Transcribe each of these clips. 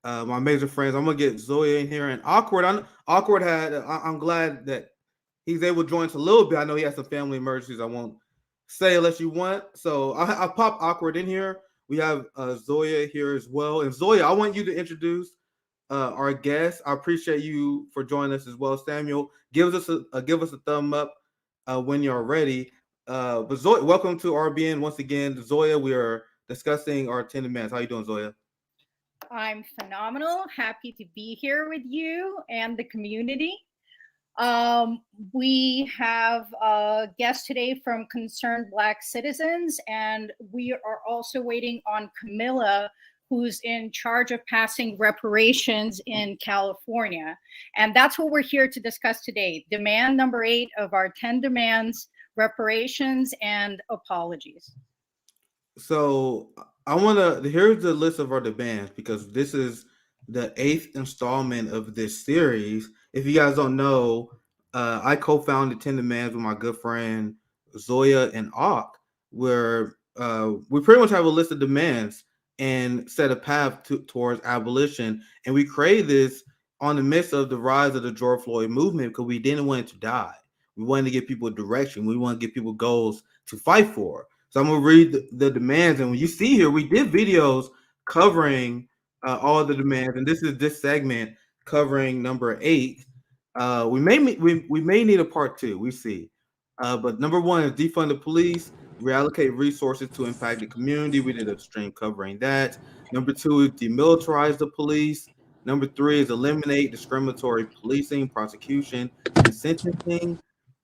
my major friends. I'm gonna get Zoya in here and awkward. Awkward had. I'm glad that he's able to join us a little bit. I know he has some family emergencies. I won't say unless you want. So I pop awkward in here. We have Zoya here as well. And Zoya, I want you to introduce our guest. I appreciate you for joining us as well. Samuel, give us a thumb up when you're ready. But Zoya, welcome to RBN once again. Zoya, we are discussing our 10 demands. How you doing, Zoya? I'm phenomenal. Happy to be here with you and the community. We have a guest today from Concerned Black Citizens, and we are also waiting on Kamilah, who's in charge of passing reparations in California. And that's what we're here to discuss today. Demand number 8 of our 10 demands, reparations and apologies. So I want to, here's the list of our demands because this is the 8th installment of this series. If you guys don't know, I co-founded 10 Demands with my good friend Zoya and Ak, where we pretty much have a list of demands and set a path towards abolition. And we created this on the midst of the rise of the George Floyd movement because we didn't want it to die. We wanted to give people direction. We want to give people goals to fight for. So I'm gonna read the demands, and when you see here, we did videos covering all the demands, and this is this segment covering number 8. We may need a part 2. We see, but number 1 is defund the police, reallocate resources to impact the community. We did a stream covering that. Number 2 is demilitarize the police. Number 3 is eliminate discriminatory policing, prosecution, and sentencing.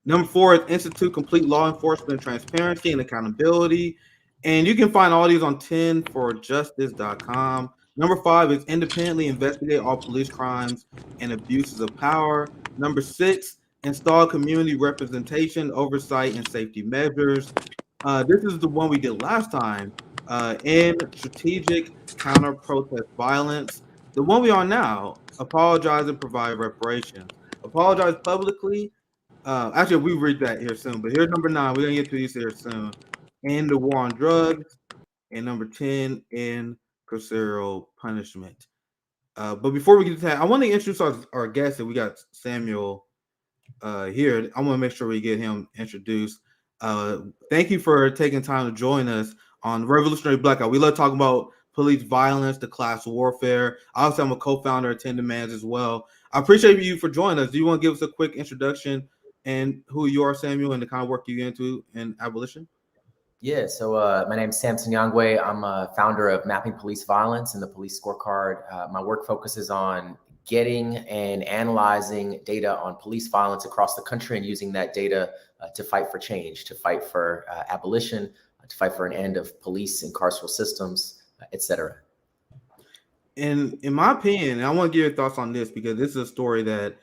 Number 4 is institute complete law enforcement transparency and accountability. And you can find all these on 10forjustice.com. Number 5 is independently investigate all police crimes and abuses of power. Number 6, install community representation, oversight, and safety measures. This is the one we did last time. End strategic counter-protest violence. The one we are now, apologize and provide reparations. Apologize publicly. Actually, we read that here soon. But here's number 9. We're gonna get to these here soon. End the war on drugs. And number 10, end carceral punishment. But before we get to that, I want to introduce our guest. And we got Samuel here. I want to make sure we get him introduced. Thank you for taking time to join us on Revolutionary Blackout. We love talking about police violence, the class warfare. Obviously, I'm a co-founder of 10 Demands as well. I appreciate you for joining us. Do you want to give us a quick introduction and who you are, Samuel, and the kind of work you get into in abolition? Yeah, so my name is Sam Sinyangwe. I'm a founder of Mapping Police Violence and the Police Scorecard. My work focuses on getting and analyzing data on police violence across the country and using that data to fight for change, to fight for abolition, to fight for an end of police and carceral systems, et cetera. And in my opinion, and I want to give your thoughts on this because this is a story that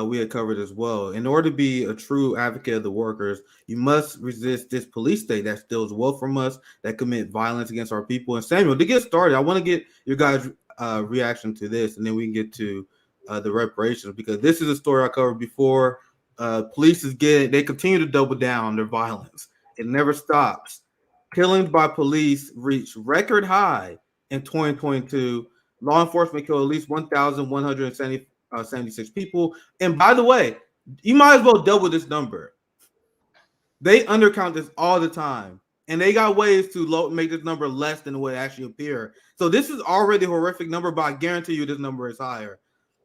we had covered as well. In order to be a true advocate of the workers, you must resist this police state that steals wealth from us, that commit violence against our people. And Samuel, to get started, I want to get your guys' reaction to this, and then we can get to the reparations because this is a story I covered before. Police they continue to double down on their violence. It never stops. Killings by police reached record high in 2022. Law enforcement killed at least 1,176 people. And by the way, you might as well double this number. They undercount this all the time. And they got ways to make this number less than what it actually appears. So this is already a horrific number, but I guarantee you this number is higher.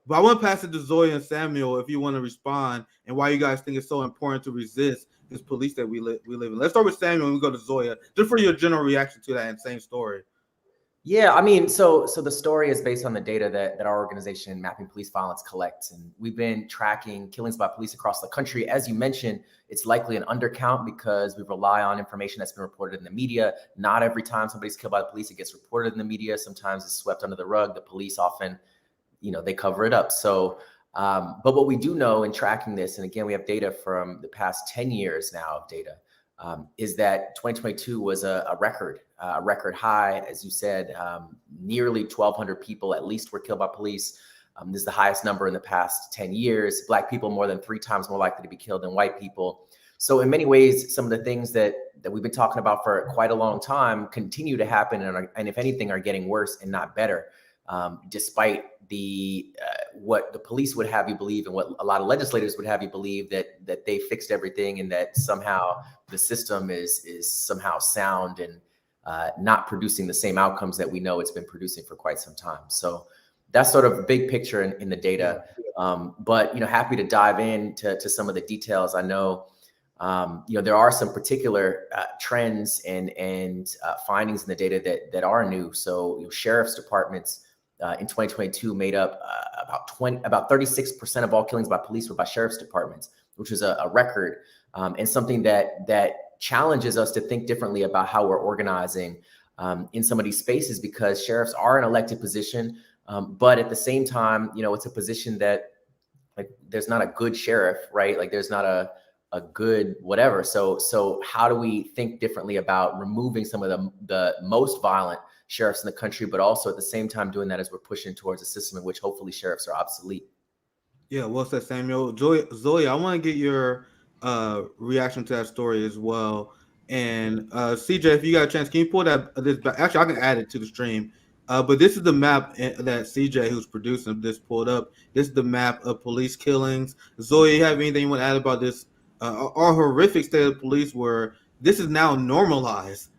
But I want to pass it to Zoya and Samuel if you want to respond and why you guys think it's so important to resist this police that we live in. Let's start with Samuel and we go to Zoya, just for your general reaction to that insane story. Yeah, I mean, so the story is based on the data that our organization, Mapping Police Violence, collects. And we've been tracking killings by police across the country. As you mentioned, it's likely an undercount because we rely on information that's been reported in the media. Not every time somebody's killed by the police, it gets reported in the media. Sometimes it's swept under the rug. The police often, they cover it up. So, but what we do know in tracking this, and again, we have data from the past 10 years now of data, is that 2022 was a record high. As you said, nearly 1,200 people at least were killed by police. This is the highest number in the past 10 years. Black people more than 3 times more likely to be killed than white people. So in many ways, some of the things that we've been talking about for quite a long time continue to happen and if anything, are getting worse and not better. despite what the police would have you believe and what a lot of legislators would have you believe, that they fixed everything and that somehow the system is somehow sound and not producing the same outcomes that we know it's been producing for quite some time. So that's sort of big picture in the data. But, happy to dive into some of the details. I know, there are some particular trends and findings in the data that are new. So sheriff's departments in 2022 made up about 36% of all killings by police were by sheriff's departments, which is a record, and something that challenges us to think differently about how we're organizing in some of these spaces, because sheriffs are an elected position, but at the same time, it's a position that, like, there's not a good sheriff, right? Like, there's not a good whatever. So how do we think differently about removing some of the most violent sheriffs in the country, but also at the same time doing that as we're pushing towards a system in which hopefully sheriffs are obsolete? Yeah, well said, Samuel. Zoya, I want to get your reaction to that story as well. And CJ, if you got a chance, can you pull this back? Actually, I can add it to the stream. But this is the map that CJ, who's producing this, pulled up. This is the map of police killings. Zoya, you have anything you want to add about this? Our horrific state of police, where this is now normalized.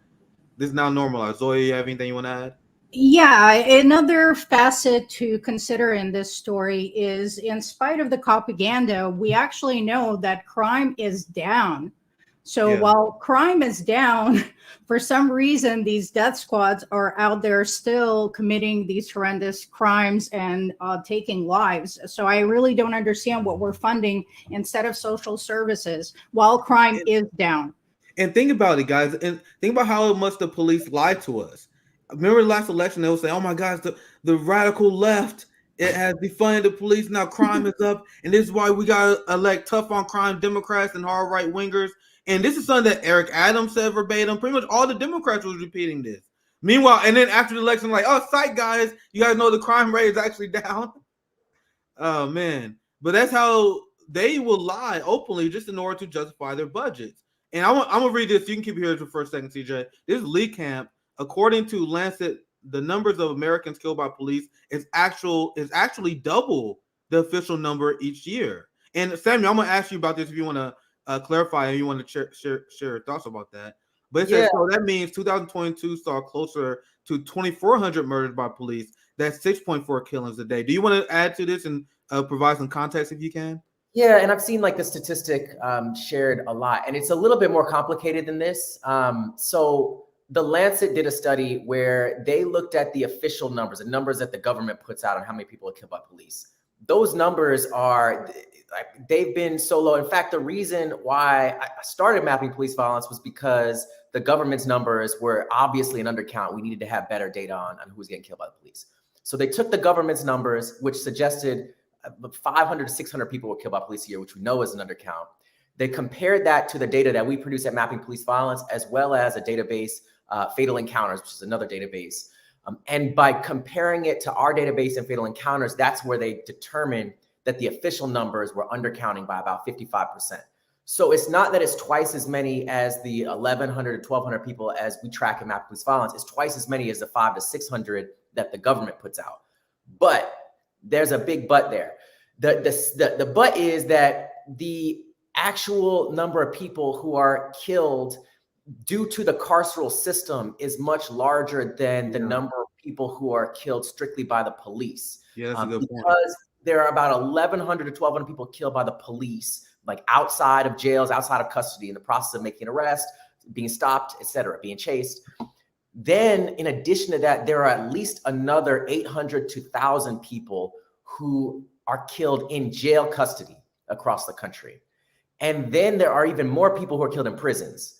Zoya, you have anything you want to add? Yeah, another facet to consider in this story is, in spite of the propaganda, we actually know that crime is down. So while crime is down, for some reason, these death squads are out there still committing these horrendous crimes and taking lives. So I really don't understand what we're funding instead of social services while crime is down. And think about it, guys, and think about how much the police lied to us. Remember the last election, they would say, oh my gosh, the radical left, it has defunded the police, now crime is up, and this is why we got to elect tough on crime Democrats and hard right wingers. And this is something that Eric Adams said verbatim. Pretty much all the Democrats was repeating this. Meanwhile, and then after the election, like, oh, psych, guys, you guys know the crime rate is actually down. Oh, man. But that's how they will lie openly just in order to justify their budgets. And I'm going to read this. You can keep here for a second, CJ. This is Lee Camp. According to Lancet, the numbers of Americans killed by police is actually double the official number each year. And Samuel, I'm going to ask you about this if you want to clarify and you want to share your thoughts about that. But it says, so that means 2022 saw closer to 2,400 murders by police. That's 6.4 killings a day. Do you want to add to this and provide some context if you can? Yeah, and I've seen like the statistic shared a lot, and it's a little bit more complicated than this. So the Lancet did a study where they looked at the official numbers, the numbers that the government puts out on how many people are killed by police. Those numbers they've been so low. In fact, the reason why I started mapping police violence was because the government's numbers were obviously an undercount. We needed to have better data on who's getting killed by the police. So they took the government's numbers, which suggested 500 to 600 people were killed by police a year, which we know is an undercount. They compared that to the data that we produce at Mapping Police Violence, as well as a database, Fatal Encounters, which is another database. And by comparing it to our database and Fatal Encounters, that's where they determined that the official numbers were undercounting by about 55%. So it's not that it's twice as many as the 1,100 to 1,200 people as we track in Mapping Police Violence. It's twice as many as the 500 to 600 that the government puts out. But there's a big but there. The but is that the actual number of people who are killed due to the carceral system is much larger than the number of people who are killed strictly by the police. Yeah, that's a good point. Because there are about 1,100 to 1,200 people killed by the police, like outside of jails, outside of custody, in the process of making an arrest, being stopped, etc., being chased. Then, in addition to that, there are at least another 800 to 1,000 people who are killed in jail custody across the country. And then there are even more people who are killed in prisons.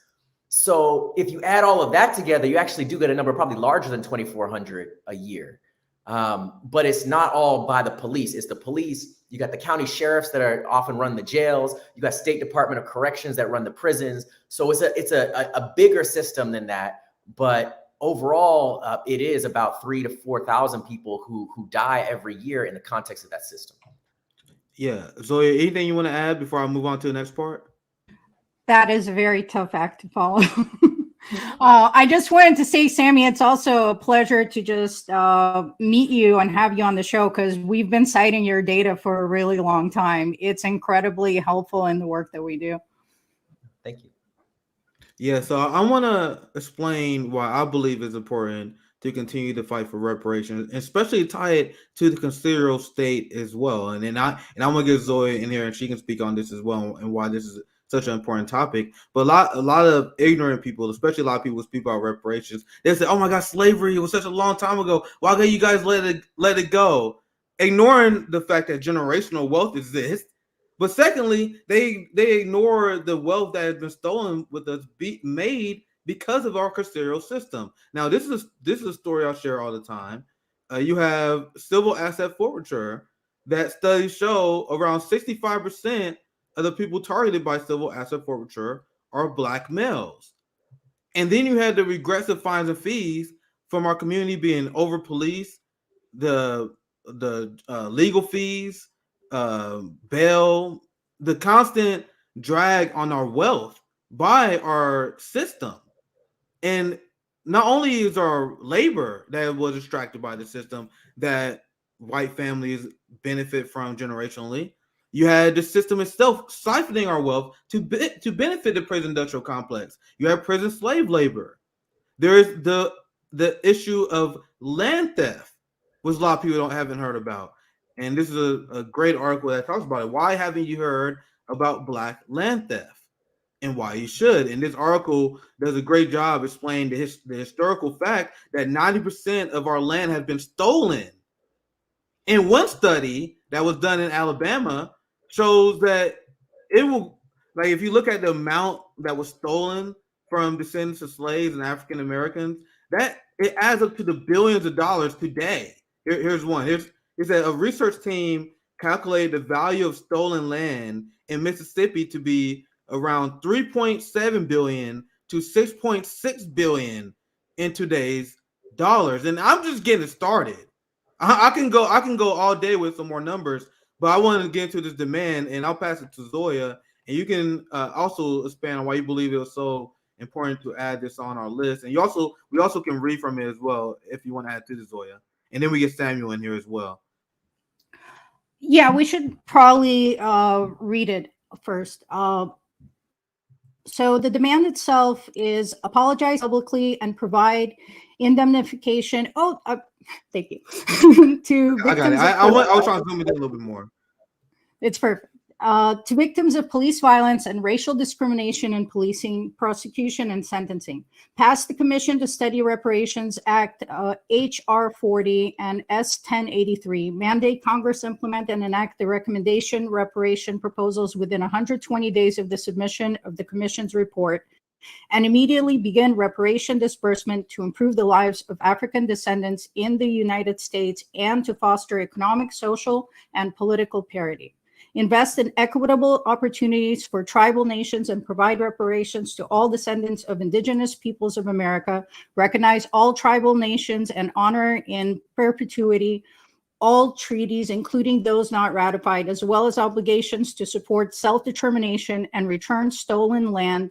So if you add all of that together, you actually do get a number probably larger than 2,400 a year. But it's not all by the police. It's the police. You got the county sheriffs that are often run the jails. You got State Department of Corrections that run the prisons. So it's a bigger system than that. But overall, it is about 3,000 to 4,000 people who die every year in the context of that system. Yeah. Zoya, anything you want to add before I move on to the next part? That is a very tough act to follow. I just wanted to say, Sammy, it's also a pleasure to just meet you and have you on the show, because we've been citing your data for a really long time. It's incredibly helpful in the work that we do. Thank you. Yeah, so I want to explain why I believe it's important to continue to fight for reparations, especially tie it to the constitutional state as well. And then I'm gonna get Zoya in here, and she can speak on this as well, and why this is such an important topic. But a lot of ignorant people, especially a lot of people who speak about reparations, they say, "Oh my God, slavery was such a long time ago. Why can't you guys let it go?" Ignoring the fact that generational wealth exists. But secondly, they ignore the wealth that has been stolen with us made because of our custodial system. Now, this is a story I share all the time. You have civil asset forfeiture that studies show around 65% of the people targeted by civil asset forfeiture are Black males. And then you had the regressive fines and fees from our community being over policed, the legal fees, bail, the constant drag on our wealth by our system. And not only is our labor that was extracted by the system that white families benefit from generationally, you had the system itself siphoning our wealth to benefit the prison industrial complex. You have prison slave labor. There is the issue of land theft, which a lot of people haven't heard about. And this is a great article that talks about it. Why haven't you heard about Black land theft? And why you should. And this article does a great job explaining the historical fact that 90% of our land has been stolen. And one study that was done in Alabama shows that it will, like, if you look at the amount that was stolen from descendants of slaves and African Americans, that it adds up to the billions of dollars today. Here's one. It said a research team calculated the value of stolen land in Mississippi to be around 3.7 billion to 6.6 billion in today's dollars. And I'm just getting started. I can go all day with some more numbers, but I wanted to get into this demand, and I'll pass it to Zoya, and you can also expand on why you believe it was so important to add this on our list. And we also can read from it as well if you want to add to the Zoya, and then we get Samuel in here as well. Yeah, we should probably read it first. So the demand itself is apologize publicly and provide indemnification. Thank you. To I got it. I was trying to zoom in a little bit more. It's perfect. To victims of police violence and racial discrimination in policing, prosecution, and sentencing. Passed the Commission to Study Reparations Act, H.R. 40 and S. 1083. Mandate Congress implement and enact the recommendation reparation proposals within 120 days of the submission of the Commission's report, and immediately begin reparation disbursement to improve the lives of African descendants in the United States and to foster economic, social, and political parity. Invest in equitable opportunities for tribal nations and provide reparations to all descendants of Indigenous Peoples of America. Recognize all tribal nations and honor in perpetuity all treaties, including those not ratified, as well as obligations to support self-determination and return stolen land.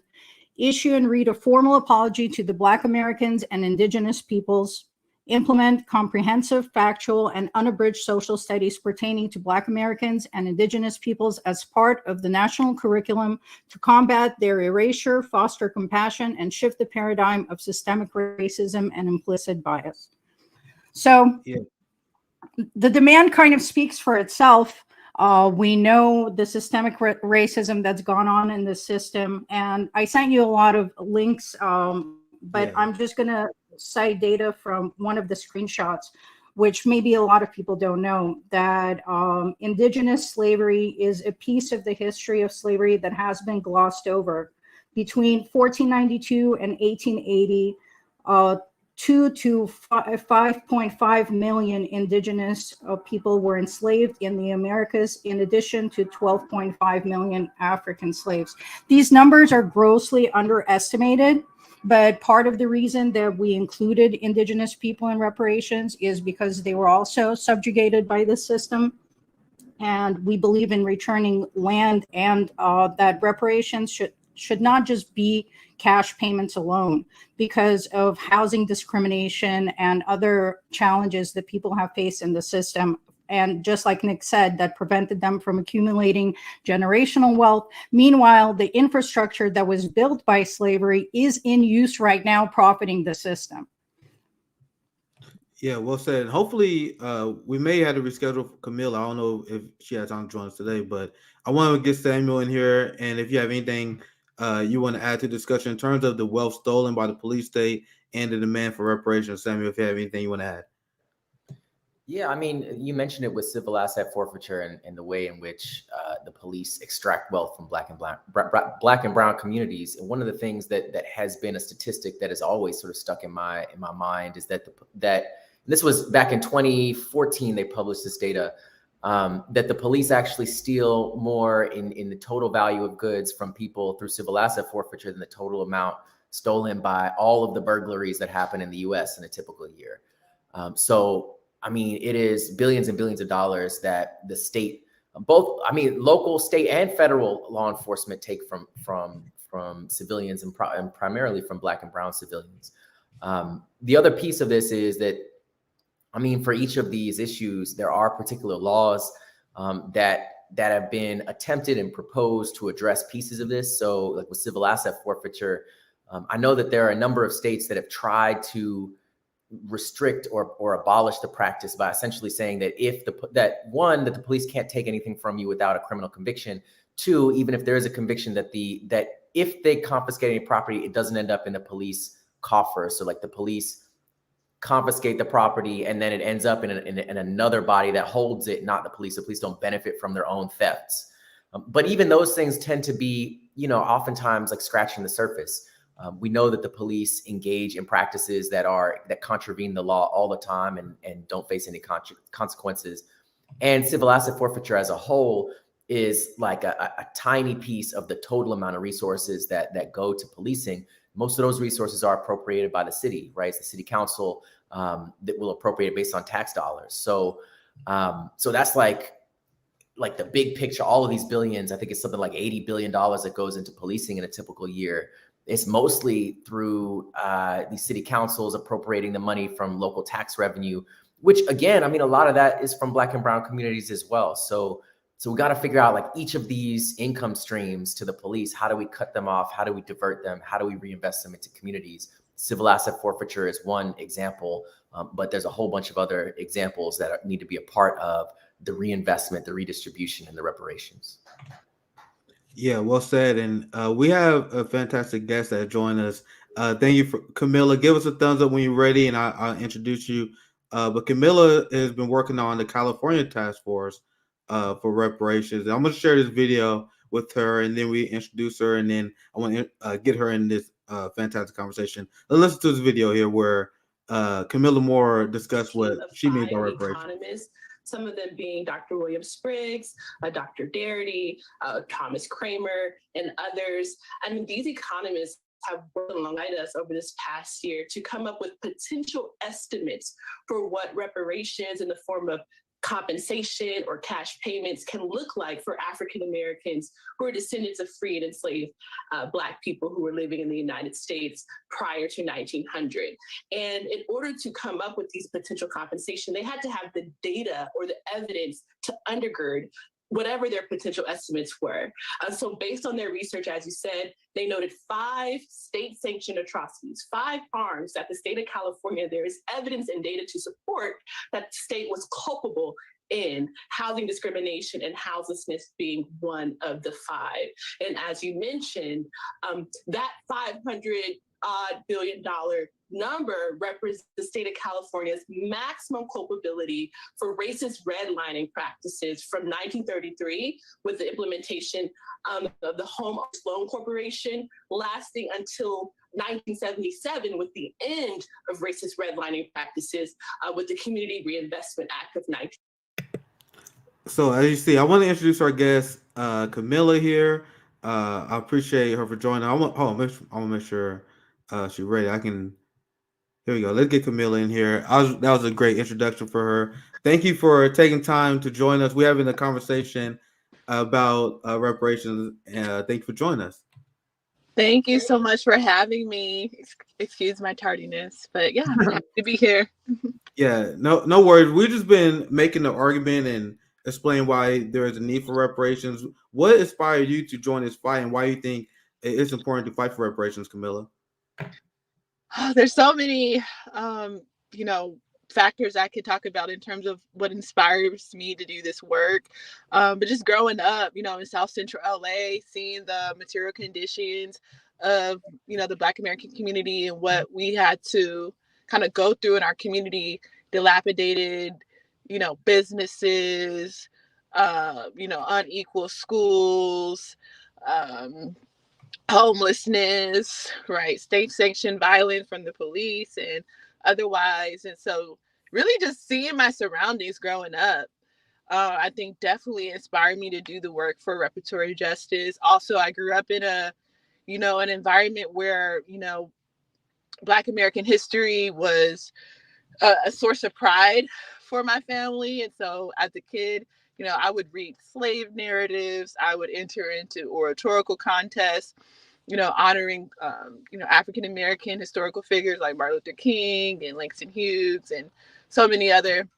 Issue and read a formal apology to the Black Americans and Indigenous peoples. Implement comprehensive, factual, and unabridged social studies pertaining to Black Americans and Indigenous peoples as part of the national curriculum to combat their erasure, foster compassion, and shift the paradigm of systemic racism and implicit bias. So the demand kind of speaks for itself. We know the systemic racism that's gone on in the system, and I sent you a lot of links, but I'm just going to cite data from one of the screenshots, which maybe a lot of people don't know, that Indigenous slavery is a piece of the history of slavery that has been glossed over. Between 1492 and 1880, 2 to 5.5 million Indigenous people were enslaved in the Americas, in addition to 12.5 million African slaves. These numbers are grossly underestimated, but part of the reason that we included Indigenous people in reparations is because they were also subjugated by the system. And we believe in returning land, and that reparations should should not just be cash payments alone because of housing discrimination and other challenges that people have faced in the system. And just like Nick said, that prevented them from accumulating generational wealth. Meanwhile, the infrastructure that was built by slavery is in use right now, profiting the system. Yeah, well said. Hopefully, we may have to reschedule for Kamilah. I don't know if she has time to join us today, but I want to get Samuel in here. And if you have anything you want to add to the discussion in terms of the wealth stolen by the police state and the demand for reparations, Samuel, if you have anything you want to add. Yeah, I mean, you mentioned it with civil asset forfeiture and the way in which the police extract wealth from black and brown communities. And one of the things that has been a statistic that has always sort of stuck in my mind is that this was back in 2014. They published this data that the police actually steal more in the total value of goods from people through civil asset forfeiture than the total amount stolen by all of the burglaries that happen in the U.S. in a typical year. So, I mean, it is billions and billions of dollars that the state, local, state, and federal law enforcement take from civilians and primarily from black and brown civilians. The other piece of this is that, I mean, for each of these issues, there are particular laws that have been attempted and proposed to address pieces of this. So, like with civil asset forfeiture, I know that there are a number of states that have tried to restrict or abolish the practice by essentially saying that that the police can't take anything from you without a criminal conviction. Two, even if there is a conviction, that if they confiscate any property, it doesn't end up in the police coffers. So like the police confiscate the property and then it ends up in another body that holds it, not the police. The police don't benefit from their own thefts. But even those things tend to be, oftentimes like scratching the surface. We know that the police engage in practices that contravene the law all the time and don't face any consequences. And civil asset forfeiture as a whole is like a tiny piece of the total amount of resources that go to policing. Most of those resources are appropriated by the city, right? It's the city council that will appropriate based on tax dollars. So that's like the big picture. All of these billions, I think it's something like $80 billion that goes into policing in a typical year. It's mostly through these city councils appropriating the money from local tax revenue, which again, I mean, a lot of that is from black and brown communities as well. So we got to figure out like each of these income streams to the police. How do we cut them off? How do we divert them? How do we reinvest them into communities? Civil asset forfeiture is one example, but there's a whole bunch of other examples that need to be a part of the reinvestment, the redistribution, and the reparations. Yeah, well said. And we have a fantastic guest that joined us. Thank you for Kamilah. Give us a thumbs up when you're ready, and I'll introduce you. But Kamilah has been working on the California task force for reparations. And I'm going to share this video with her, and then we introduce her, and then I want to get her in this fantastic conversation. Let's listen to this video here where Kamilah Moore discussed what she means by reparations. Some of them being Dr. William Spriggs, Dr. Darity, Thomas Kramer, and others. I mean, these economists have worked alongside us over this past year to come up with potential estimates for what reparations in the form of compensation or cash payments can look like for African Americans who are descendants of free and enslaved Black people who were living in the United States prior to 1900. And in order to come up with these potential compensation, they had to have the data or the evidence to undergird whatever their potential estimates were. So based on their research, as you said, they noted 5 state-sanctioned atrocities, 5 harms that the state of California, there is evidence and data to support that the state was culpable in housing discrimination and houselessness being one of the 5. And as you mentioned, that $500 billion number represents the state of California's maximum culpability for racist redlining practices from 1933 with the implementation of the Home Loan Corporation, lasting until 1977 with the end of racist redlining practices with the Community Reinvestment Act of 19. So as you see, I want to introduce our guest, Kamilah here. I appreciate her for joining. I want to make sure she's ready. Here we go. Let's get Kamilah in here. That was a great introduction for her. Thank you for taking time to join us. We're having a conversation about reparations. Thank you for joining us. Thank you so much for having me. Excuse my tardiness, but yeah, I'm happy to be here. Yeah, no worries. We've just been making the argument and explaining why there is a need for reparations. What inspired you to join this fight, and why you think it's important to fight for reparations, Kamilah? Oh, there's so many, factors I could talk about in terms of what inspires me to do this work. But just growing up, in South Central LA, seeing the material conditions of, the Black American community and what we had to kind of go through in our community, dilapidated, businesses, unequal schools, homelessness, right? State sanctioned violence from the police and otherwise. And so, really, just seeing my surroundings growing up, I think definitely inspired me to do the work for reparatory justice. Also, I grew up in an environment where, Black American history was a source of pride for my family. And so, as a kid, I would read slave narratives, I would enter into oratorical contests, honoring, African American historical figures like Martin Luther King and Langston Hughes and so many other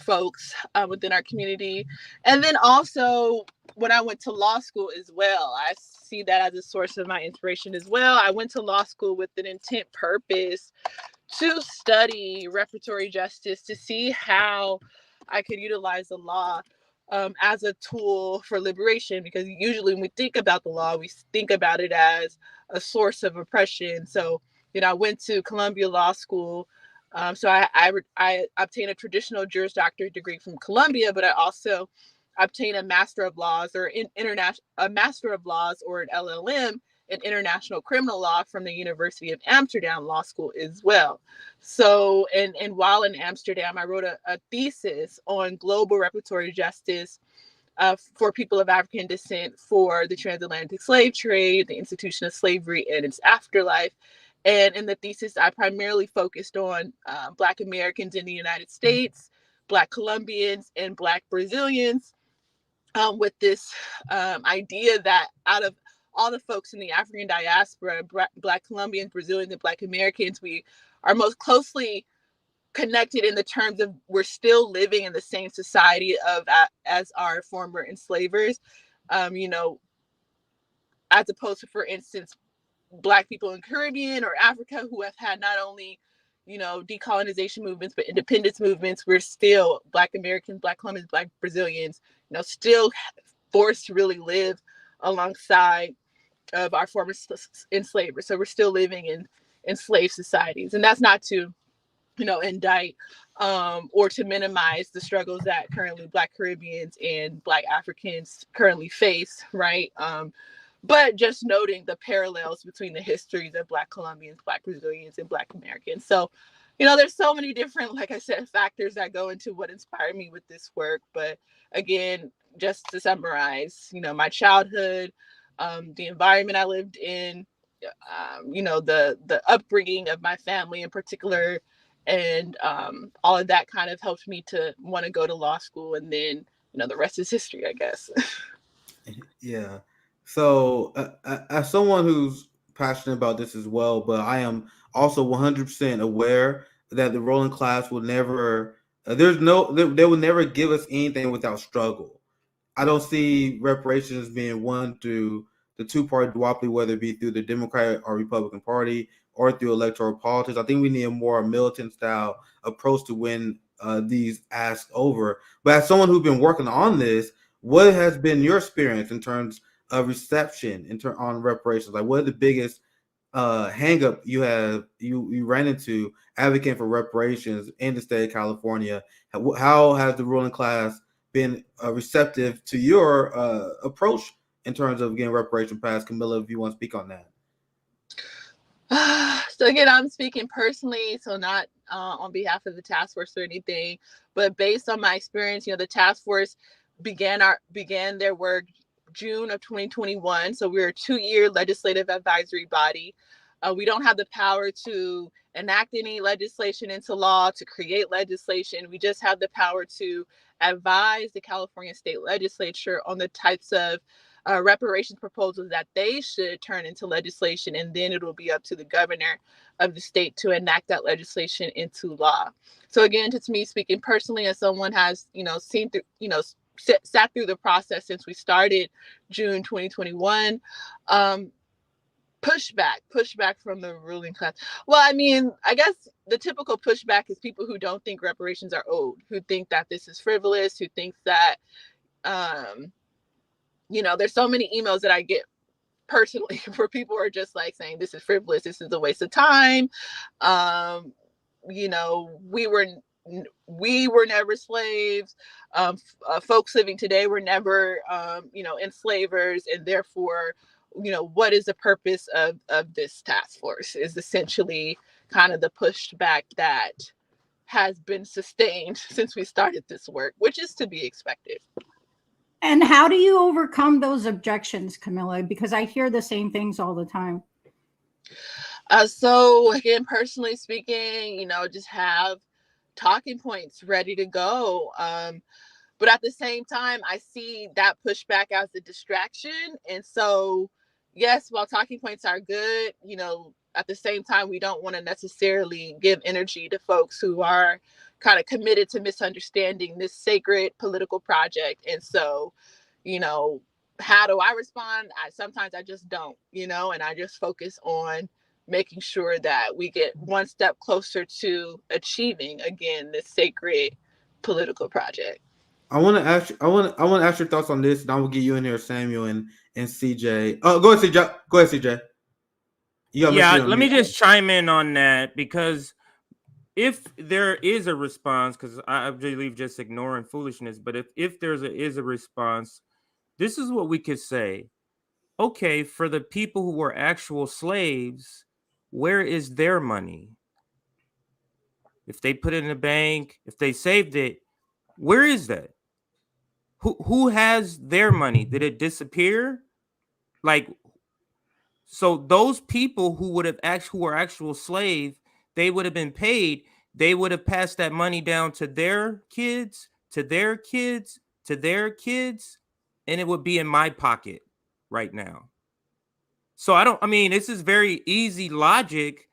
folks within our community. And then also, when I went to law school as well, I see that as a source of my inspiration as well. I went to law school with an intent purpose to study reparatory justice, to see how I could utilize the law as a tool for liberation, because usually when we think about the law, we think about it as a source of oppression. So, I went to Columbia Law School. So I obtained a traditional Juris Doctorate degree from Columbia, but I also obtained a Master of Laws or a Master of Laws or an LLM in International Criminal Law from the University of Amsterdam Law School as well. So, and while in Amsterdam, I wrote a thesis on global reparatory justice for people of African descent, for the transatlantic slave trade, the institution of slavery, and its afterlife. And in the thesis, I primarily focused on Black Americans in the United States, Black Colombians, and Black Brazilians, with this idea that out of all the folks in the African diaspora, Black Colombians, Brazilians, and Black Americans, we are most closely connected in the terms of we're still living in the same society as our former enslavers, as opposed to, for instance, Black people in Caribbean or Africa who have had not only, decolonization movements, but independence movements. We're still Black Americans, Black Colombians, Black Brazilians, still forced to really live alongside of our former enslavers. So we're still living in enslaved societies. And that's not to, indict or to minimize the struggles that currently Black Caribbeans and Black Africans currently face, right? But just noting the parallels between the histories of Black Colombians, Black Brazilians, and Black Americans. So, there's so many different, like I said, factors that go into what inspired me with this work. But again, just to summarize, my childhood, the environment I lived in, the upbringing of my family in particular, and all of that kind of helped me to want to go to law school. And then, the rest is history, I guess. Yeah. So, as someone who's passionate about this as well, but I am also 100% aware that the ruling class will never, they will never give us anything without struggle. I don't see reparations being won through the two-party duopoly, whether it be through the Democratic or Republican Party or through electoral politics. I think we need a more militant-style approach to win these asks over. But as someone who's been working on this, what has been your experience in terms of reception on reparations? Like, what are the biggest hang up you ran into advocating for reparations in the state of California? How has the ruling class been receptive to your approach in terms of getting reparation passed? Kamilah, if you want to speak on that. So again, I'm speaking personally, so not on behalf of the task force or anything, but based on my experience, the task force began their work June of 2021. So we're a 2-year legislative advisory body. We don't have the power to enact any legislation into law, to create legislation. We just have the power to advise the California state legislature on the types of reparations proposals that they should turn into legislation, and then it will be up to the governor of the state to enact that legislation into law. So again, to me, speaking personally, as someone has, seen through, sat through the process since we started June 2021, pushback from the ruling class. Well, I mean, I guess the typical pushback is people who don't think reparations are owed, who think that this is frivolous, who thinks that, there's so many emails that I get personally where people are just like saying, this is frivolous, this is a waste of time. We were never slaves. Folks living today were never, enslavers, and therefore, what is the purpose of this task force is essentially kind of the pushback that has been sustained since we started this work, which is to be expected. And how do you overcome those objections, Kamilah? Because I hear the same things all the time. So again, personally speaking, just have talking points ready to go. But at the same time, I see that pushback as a distraction. And so, yes, while talking points are good, at the same time, we don't want to necessarily give energy to folks who are kind of committed to misunderstanding this sacred political project. And so, how do I respond? Sometimes I just don't, and I just focus on making sure that we get one step closer to achieving, again, this sacred political project. I want to ask your thoughts on this, and I will get you in here, Samuel and CJ. Oh, go ahead, CJ. Go ahead, CJ. Yeah, let me just chime in on that, because if there is a response, because I believe just ignoring foolishness, but if there is a response, this is what we could say. Okay, for the people who were actual slaves, where is their money? If they put it in the bank, if they saved it, where is that? Who has their money? Did it disappear? So those people who were actual slave, they would have been paid. They would have passed that money down to their kids, to their kids, to their kids, and it would be in my pocket right now. So this is very easy logic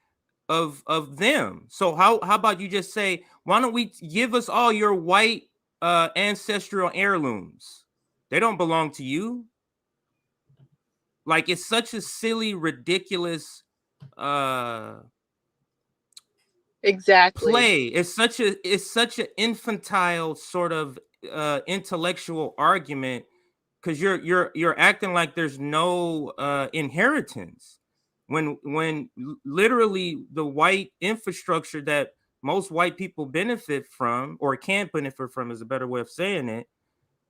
of them. So how about you just say, why don't we give us all your white ancestral heirlooms? They don't belong to you. It's such a silly, ridiculous exactly play. It's such an infantile sort of intellectual argument, because you're acting like there's no inheritance when literally the white infrastructure that most white people benefit from, or can benefit from is a better way of saying it,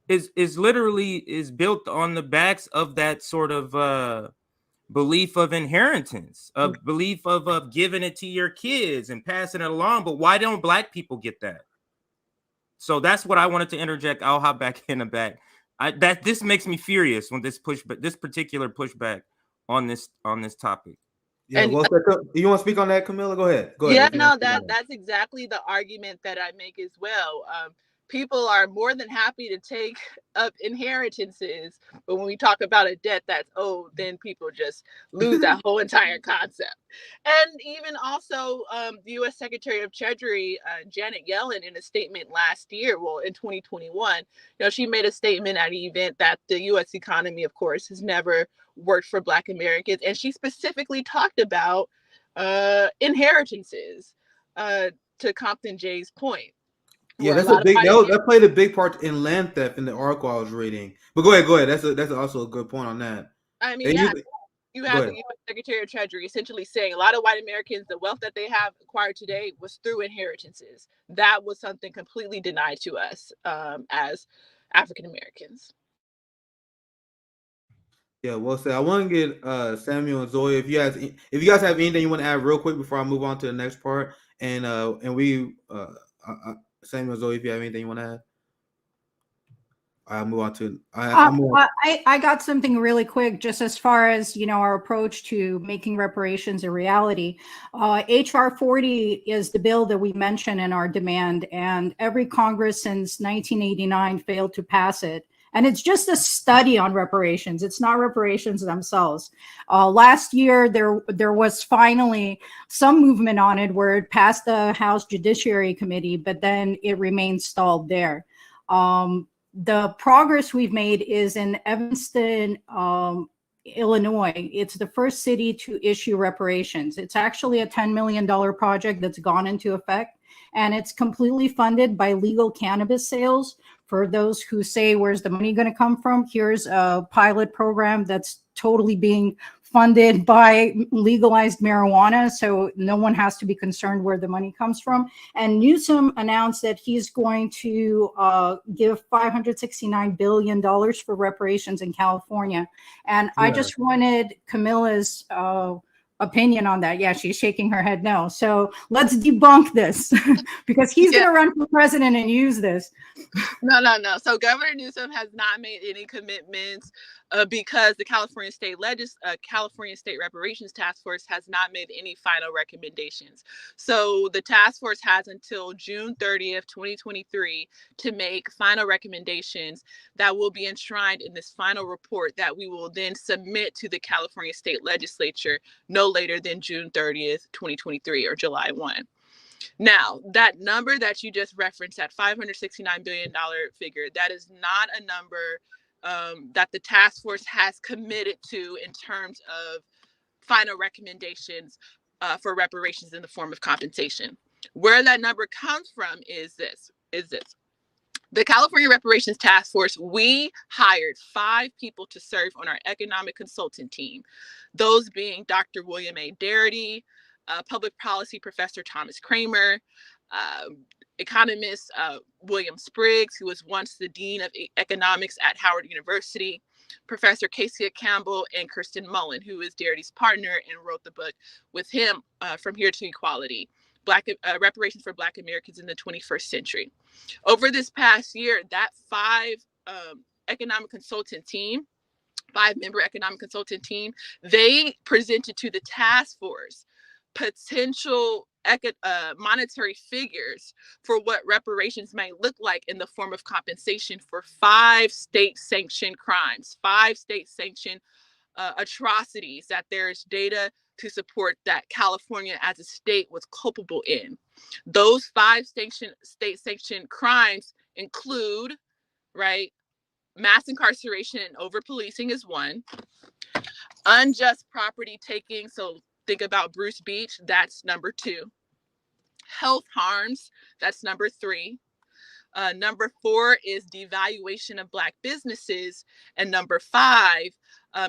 is literally built on the backs of that sort of belief of inheritance, a belief of giving it to your kids and passing it along. But why don't Black people get that? So that's what I wanted to interject. I'll hop back in the back. This makes me furious when this particular pushback on this topic. Yeah, and, well, you want to speak on that, Kamilah? Go ahead. Yeah, no, that's exactly the argument that I make as well. People are more than happy to take up inheritances, but when we talk about a debt that's owed, then people just lose that whole entire concept. And even also, the U.S. Secretary of Treasury, Janet Yellen, in a statement last year, in 2021, she made a statement at an event that the U.S. economy, of course, has never worked for Black Americans, and she specifically talked about inheritances, to Compton Jay's point. Yeah, that played a big part in land theft in the article I was reading. But go ahead. That's also a good point on that. I mean, you have the U.S. Secretary of Treasury essentially saying a lot of white Americans, the wealth that they have acquired today was through inheritances. That was something completely denied to us as African Americans. Yeah, well said. I want to get Samuel and Zoya, if you guys have anything you want to add real quick before I move on to the next part, and Samuel and Zoya, if you have anything you want to add, I'll move on to. I got something really quick, just as far as our approach to making reparations a reality. HR 40 is the bill that we mentioned in our demand, and every Congress since 1989 failed to pass it. And it's just a study on reparations. It's not reparations themselves. Last year, there was finally some movement on it where it passed the House Judiciary Committee, but then it remained stalled there. The progress we've made is in Evanston, Illinois. It's the first city to issue reparations. It's actually a $10 million project that's gone into effect, and it's completely funded by legal cannabis sales. For those who say, where's the money going to come from? Here's a pilot program that's totally being funded by legalized marijuana, so no one has to be concerned where the money comes from. And Newsom announced that he's going to give $569 billion for reparations in California. And I just wanted Kamilah's opinion on that. Yeah, she's shaking her head no. So let's debunk this because he's going to run for president and use this. No. So Governor Newsom has not made any commitments because the California State Reparations Task Force has not made any final recommendations. So the task force has until June 30th, 2023 to make final recommendations that will be enshrined in this final report that we will then submit to the California State Legislature no later than June 30th, 2023 or July 1. Now, that number that you just referenced, that $569 billion figure, that is not a number that the task force has committed to in terms of final recommendations for reparations in the form of compensation. Where that number comes from is this. The California Reparations Task Force, we hired 5 people to serve on our economic consultant team, those being Dr. William A. Darity, public policy professor Thomas Kramer, economist William Spriggs, who was once the dean of economics at Howard University, Professor Casey Campbell, and Kirsten Mullen, who is Darity's partner and wrote the book with him, From Here to Equality, Reparations for Black Americans in the 21st Century. Over this past year, that 5-member economic consultant team, they presented to the task force potential monetary figures for what reparations might look like in the form of compensation for 5 state-sanctioned crimes, 5 state-sanctioned atrocities that there's data to support that California as a state was culpable in. Those 5 state-sanctioned crimes include, right, mass incarceration and over-policing is 1, unjust property taking, so think about Bruce Beach, that's number 2. Health harms, that's number 3. Number 4 is devaluation of Black businesses. And number 5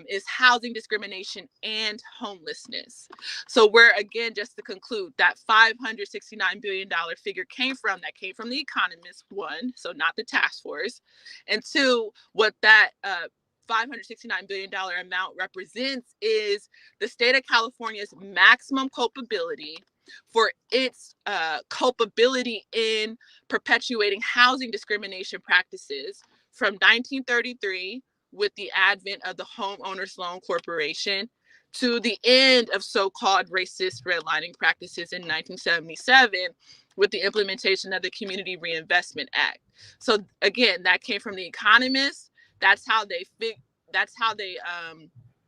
is housing discrimination and homelessness. So where, again, just to conclude, that $569 billion figure came from the economists, 1, so not the task force. And 2, what that $569 billion amount represents is the state of California's maximum culpability for its culpability in perpetuating housing discrimination practices from 1933 with the advent of the Homeowners Loan Corporation to the end of so-called racist redlining practices in 1977 with the implementation of the Community Reinvestment Act. So again, that came from the economists. That's how they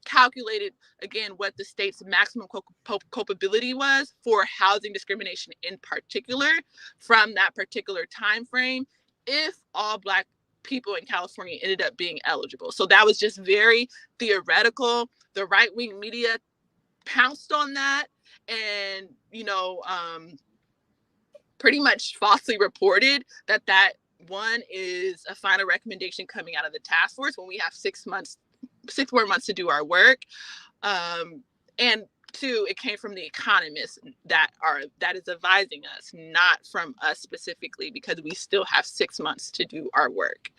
calculated, again, what the state's maximum culpability was for housing discrimination in particular from that particular time frame if all Black people in California ended up being eligible. So that was just very theoretical. The right-wing media pounced on that and, pretty much falsely reported that one is a final recommendation coming out of the task force when we have 6 more months to do our work. And 2, it came from the economists that is advising us, not from us specifically, because we still have 6 months to do our work.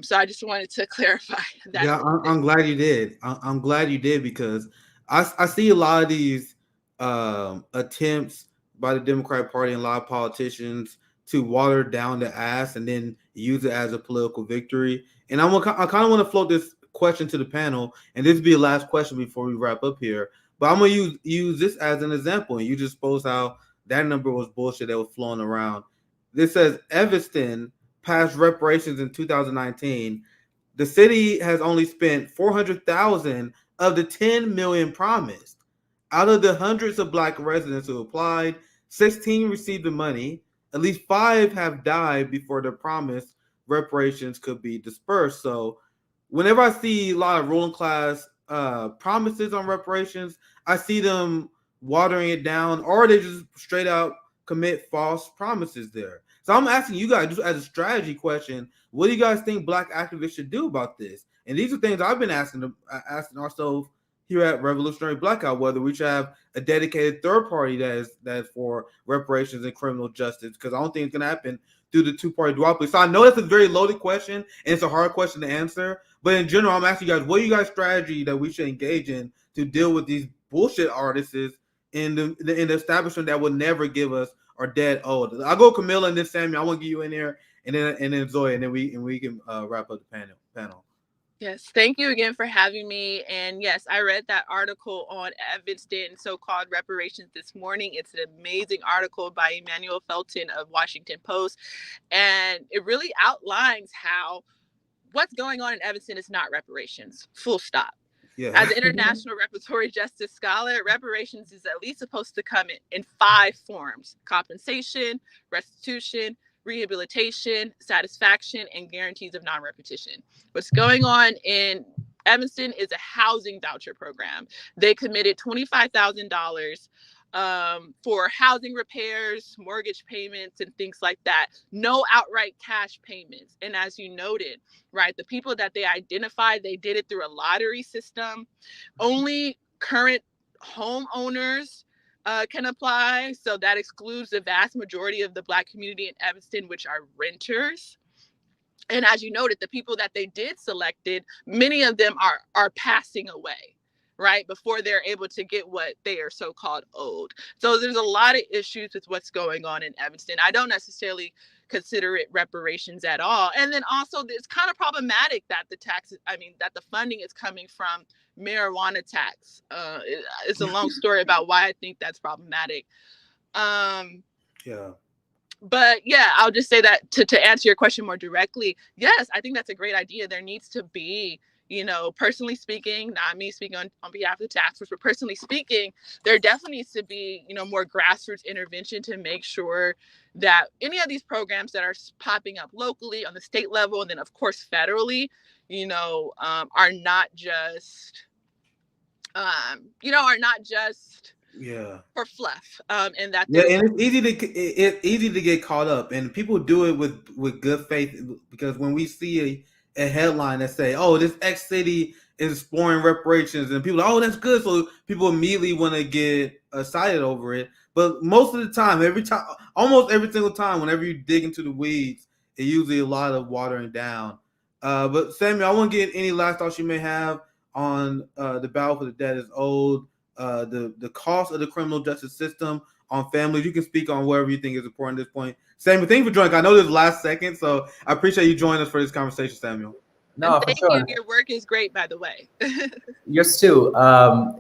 So I just wanted to clarify that. Yeah, I'm glad you did. I'm glad you did because I see a lot of these attempts by the Democratic Party and a lot of politicians to water down the ass and then use it as a political victory. And I kind of want to float this question to the panel, and this will be the last question before we wrap up here. But I'm going to use this as an example, and you just exposed how that number was bullshit that was flowing around. This says Evanston passed reparations in 2019, the city has only spent 400,000 of the 10 million promised. Out of the hundreds of Black residents who applied, 16 received the money. At least 5 have died before the promised reparations could be dispersed. So whenever I see a lot of ruling class promises on reparations, I see them watering it down, or they just straight out commit false promises there. So I'm asking you guys, just as a strategy question, what do you guys think Black activists should do about this? And these are things I've been asking ourselves here at Revolutionary Blackout, whether we should have a dedicated third party that is for reparations and criminal justice, because I don't think it's going to happen through the two-party duopoly. So I know that's a very loaded question, and it's a hard question to answer. But in general, I'm asking you guys, what are you guys' strategy that we should engage in to deal with these bullshit artists in the establishment that will never give us our dead owed? I'll go Kamilah and then Samuel. I want to get you in there, and then Zoya, and then we can wrap up the panel. Yes, thank you again for having me. And yes, I read that article on Evanston, so-called reparations this morning. It's an amazing article by Emmanuel Felton of Washington Post. And it really outlines how what's going on in Evanston is not reparations, full stop. Yeah. As an international reparatory justice scholar, reparations is at least supposed to come in 5 forms: compensation, restitution, rehabilitation, satisfaction, and guarantees of non-repetition. What's going on in Evanston is a housing voucher program. They committed $25,000 for housing repairs, mortgage payments, and things like that. No outright cash payments. And as you noted, right, the people that they identified, they did it through a lottery system. Only current homeowners can apply. So that excludes the vast majority of the Black community in Evanston, which are renters. And as you noted, the people that they did selected, many of them are passing away, right, before they're able to get what they are so-called owed. So there's a lot of issues with what's going on in Evanston. I don't necessarily consider it reparations at all. And then also it's kind of problematic that that the funding is coming from marijuana tax. It's a long story about why I think that's problematic. But yeah, I'll just say that to answer your question more directly, yes, I think that's a great idea. There needs to be, personally speaking, not me speaking on behalf of the task force, but personally speaking, there definitely needs to be, more grassroots intervention to make sure that any of these programs that are popping up locally on the state level, and then of course federally, are not just, for fluff. And that and it's easy to get caught up, and people do it with good faith, because when we see a headline that say, "Oh, this X city is exploring reparations," and people, "Oh, that's good," so people immediately want to get excited over it. But most of the time, almost every single time, whenever you dig into the weeds, it's usually a lot of watering down. But Samuel, I want to get any last thoughts you may have on the battle for the debt is owed, the cost of the criminal justice system on families. You can speak on whatever you think is important at this point. Samuel, thank you for joining. I know this is last second, so I appreciate you joining us for this conversation, Samuel. No, thank for sure. you. Your work is great, by the way. Yours too.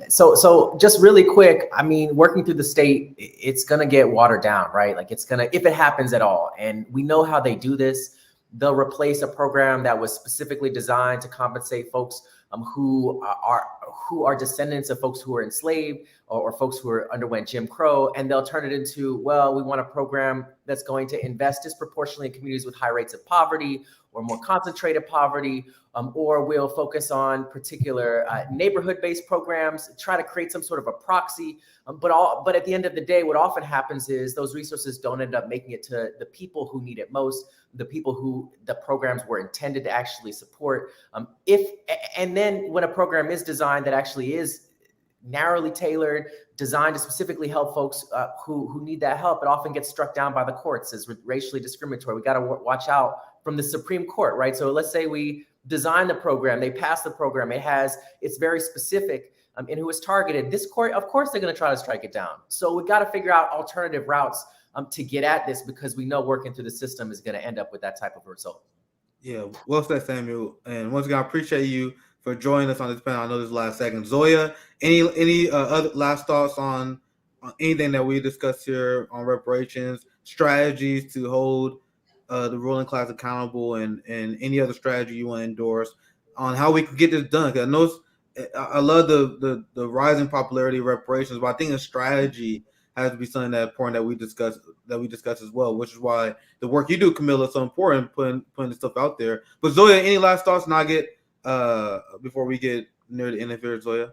So just really quick, I mean, working through the state, it's going to get watered down, right? Like it's going to, if it happens at all, and we know how they do this, they'll replace a program that was specifically designed to compensate folks who are descendants of folks who were enslaved or folks who underwent Jim Crow, and they'll turn it into, well, we want a program that's going to invest disproportionately in communities with high rates of poverty or more concentrated poverty, or we'll focus on particular neighborhood-based programs, try to create some sort of a proxy. But at the end of the day, what often happens is those resources don't end up making it to the people who need it most, the people who the programs were intended to actually support. And then when a program is designed that actually is narrowly tailored, designed to specifically help folks who need that help, it often gets struck down by the courts as racially discriminatory. We got to watch out from the Supreme Court, right? So let's say we design the program, they pass the program, it's very specific in who is targeted. This court, of course, they're going to try to strike it down. So we got to figure out alternative routes to get at this, because we know working through the system is going to end up with that type of result. Yeah, well said, Samuel. And once again, I appreciate you for joining us on this panel. I know this is the last second. Zoya, any other last thoughts on anything that we discussed here on reparations, strategies to hold the ruling class accountable and any other strategy you want to endorse on how we can get this done. Because I know I love the rising popularity of reparations, but I think a strategy has to be something that's important that we discuss as well, which is why the work you do, Kamilah, is so important, putting this stuff out there. But Zoya, any last thoughts? Not get before we get near the end of here, Zoya.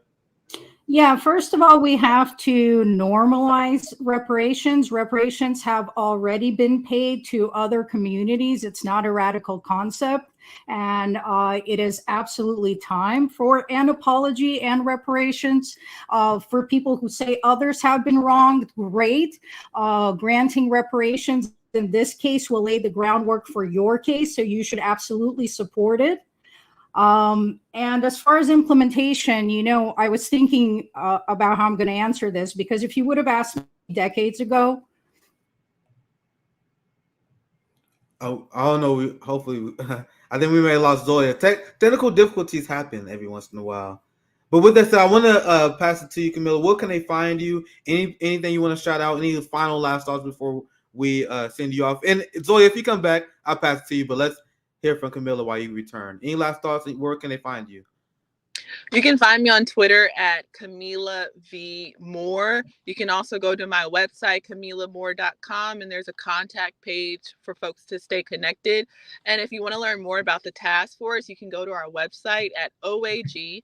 Yeah, first of all, we have to normalize reparations. Reparations have already been paid to other communities. It's not a radical concept. And it is absolutely time for an apology and reparations. For people who say others have been wronged, great. Granting reparations in this case will lay the groundwork for your case, so you should absolutely support it. And as far as implementation, I was thinking about how I'm going to answer this, because if you would have asked me decades ago. Oh, I don't know. Hopefully, I think we may have lost Zoya. Technical difficulties happen every once in a while. But with that said, I want to pass it to you, Kamilah. What can they find you? Anything you want to shout out? Any final last thoughts before we send you off? And Zoya, if you come back, I'll pass it to you. But let's hear from Kamilah while you return. Any last thoughts? Where can they find you? You can find me on Twitter at Kamilah V. Moore. You can also go to my website, KamilahMoore.com, and there's a contact page for folks to stay connected. And if you want to learn more about the task force, you can go to our website at oag.ca.gov/AB30.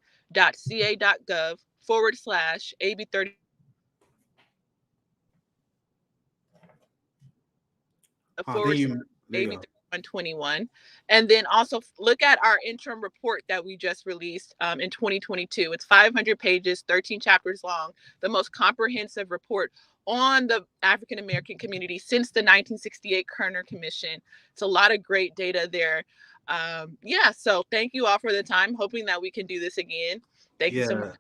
AB3121, and then also look at our interim report that we just released in 2022. It's 500 pages, 13 chapters long, the most comprehensive report on the African American community since the 1968 Kerner Commission. It's a lot of great data there. So thank you all for the time, hoping that we can do this again. Thank you so much.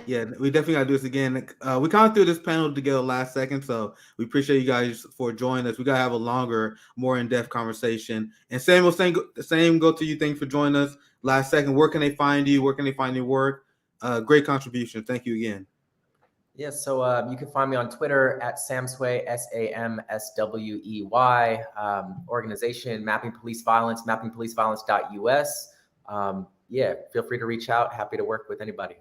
Yeah, we definitely got to do this again. We kind of threw this panel together last second, so we appreciate you guys for joining us. We got to have a longer, more in-depth conversation. And Samuel, same go to you. Thanks for joining us last second. Where can they find you? Where can they find your work? Great contribution. Thank you again. Yeah, so you can find me on Twitter at Samswey, SAMSWEY, organization Mapping Police Violence, mappingpoliceviolence.us. Feel free to reach out. Happy to work with anybody.